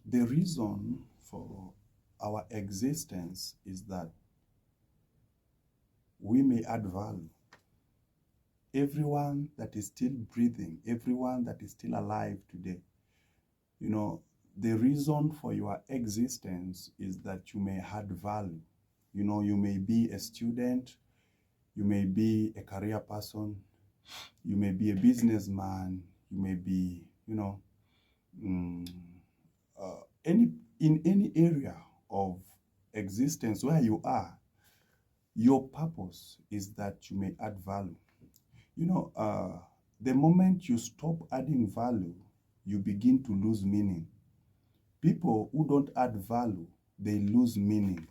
the reason for our existence is that we may add value. Everyone that is still breathing, everyone that is still alive today, the reason for your existence is that you may add value. You may be a student, you may be a career person, you may be a businessman, you may be, in any area of existence where you are, your purpose is that you may add value. The moment you stop adding value, you begin to lose meaning. People who don't add value, they lose meaning,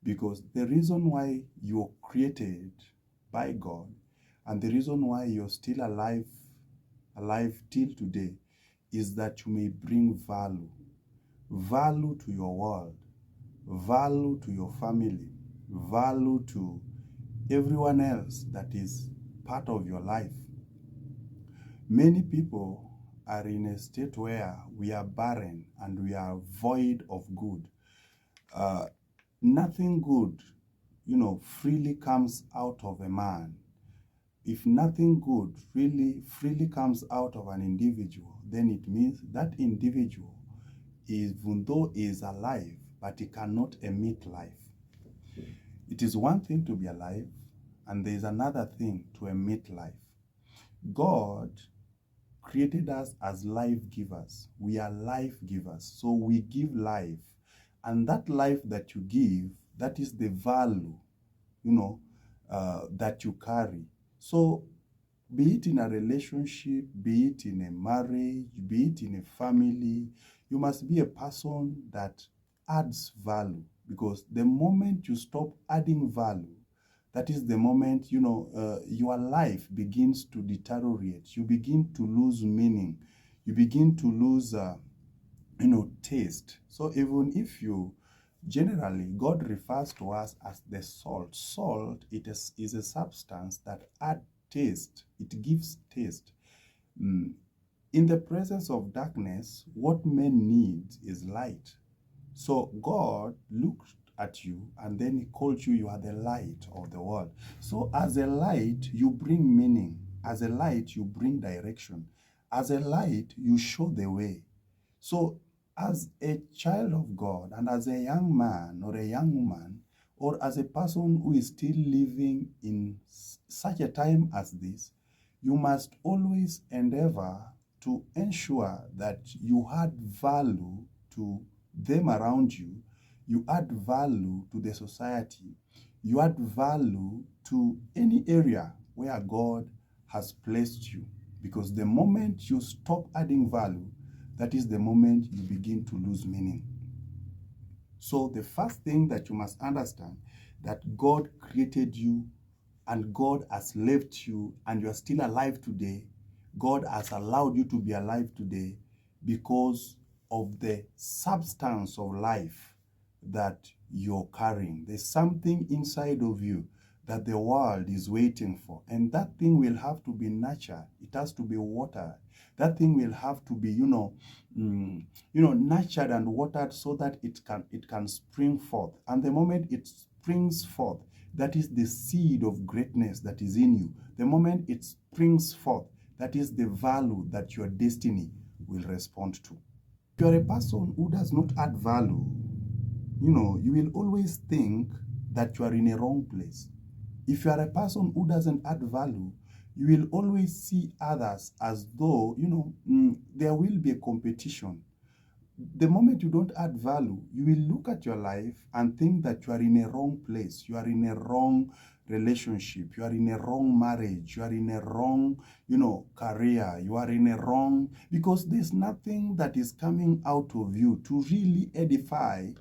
because the reason why you're created by God and the reason why you're still alive till today is that you may bring value to your world, value to your family, value to everyone else that is part of your life. Many people are in a state where we are barren and we are void of good. Nothing good, freely comes out of a man. If nothing good really freely comes out of an individual, then it means that individual, even though he is alive, but he cannot emit life. It is one thing to be alive, and there is another thing to emit life. God created us as life givers. We are life givers, so we give life. And that life that you give, that is the value, that you carry. So be it in a relationship, be it in a marriage, be it in a family, you must be a person that adds value. Because the moment you stop adding value, that is the moment, your life begins to deteriorate. You begin to lose meaning. You begin to lose, taste. So even if generally, God refers to us as the salt. Salt, is a substance that adds taste. It gives taste. In the presence of darkness, what men need is light. So God looked at you and then he called you are the light of the world. So as a light, you bring meaning. As a light, you bring direction. As a light, you show the way. So as a child of God and as a young man or a young woman, or as a person who is still living in such a time as this, you must always endeavor to ensure that you add value to them around you, you add value to the society, you add value to any area where God has placed you. Because the moment you stop adding value, that is the moment you begin to lose meaning. So the first thing that you must understand, that God created you and God has left you and you are still alive today. God has allowed you to be alive today because of the substance of life that you're carrying. There's something inside of you that the world is waiting for. And that thing will have to be nurtured. It has to be watered. That thing will have to be, nurtured and watered so that it can spring forth. And the moment it springs forth, that is the seed of greatness that is in you. The moment it springs forth, that is the value that your destiny will respond to. If you are a person who does not add value, you will always think that you are in a wrong place. If you are a person who doesn't add value, you will always see others as though, there will be a competition. The moment you don't add value, you will look at your life and think that you are in a wrong place. You are in a wrong relationship. You are in a wrong marriage. You are in a wrong, career. You are in a wrong, because there's nothing that is coming out of you to really edify,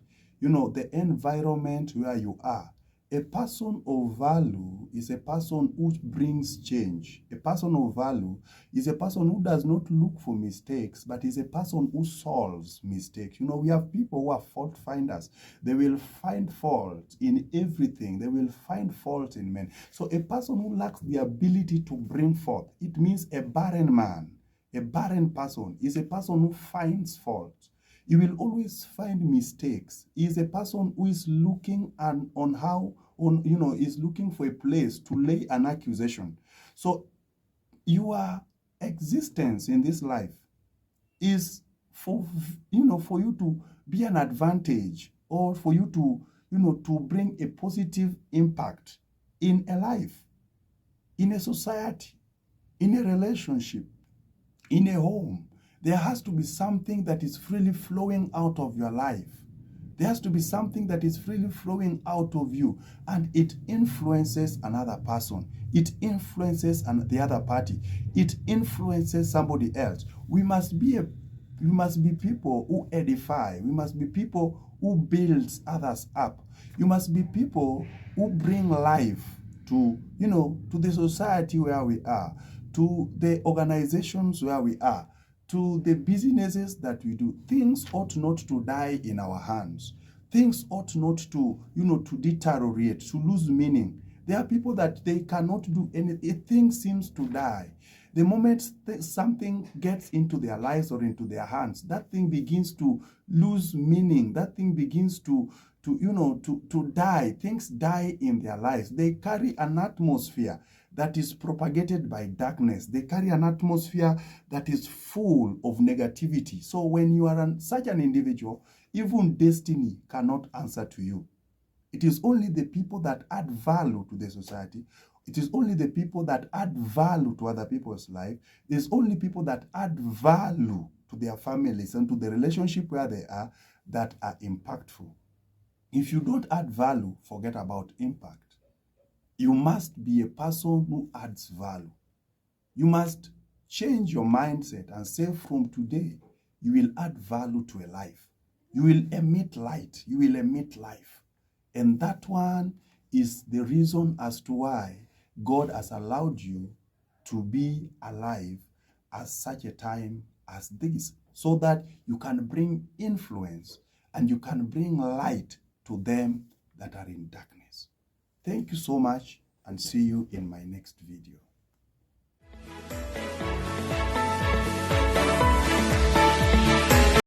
the environment where you are. A person of value is a person who brings change. A person of value is a person who does not look for mistakes, but is a person who solves mistakes. We have people who are fault finders. They will find fault in everything. They will find fault in men. So a person who lacks the ability to bring forth, it means a barren man, a barren person is a person who finds fault. You will always find mistakes. He is a person who is looking is looking for a place to lay an accusation. So your existence in this life is for you to be an advantage, or for you to to bring a positive impact in a life, in a society, in a relationship, in a home. There has to be something that is freely flowing out of your life. There has to be something that is freely flowing out of you, and it influences another person. It influences the other party. It influences somebody else. We must be people who edify. We must be people who build others up. You must be people who bring life to the society where we are, to the organizations where we are, to the businesses that we do. Things ought not to die in our hands. Things ought not to, to deteriorate, to lose meaning. There are people that they cannot do anything. A thing seems to die. The moment something gets into their lives or into their hands, that thing begins to lose meaning. That thing begins to die. Things die in their lives. They carry an atmosphere that is propagated by darkness. They carry an atmosphere that is full of negativity. So when you are such an individual, even destiny cannot answer to you. It is only the people that add value to the society. It is only the people that add value to other people's life. There's only people that add value to their families and to the relationship where they are that are impactful. If you don't add value, forget about impact. You must be a person who adds value. You must change your mindset and say, from today, you will add value to a life. You will emit light. You will emit life. And that one is the reason as to why God has allowed you to be alive at such a time as this, so that you can bring influence and you can bring light to them that are in darkness. Thank you so much, and see you in my next video.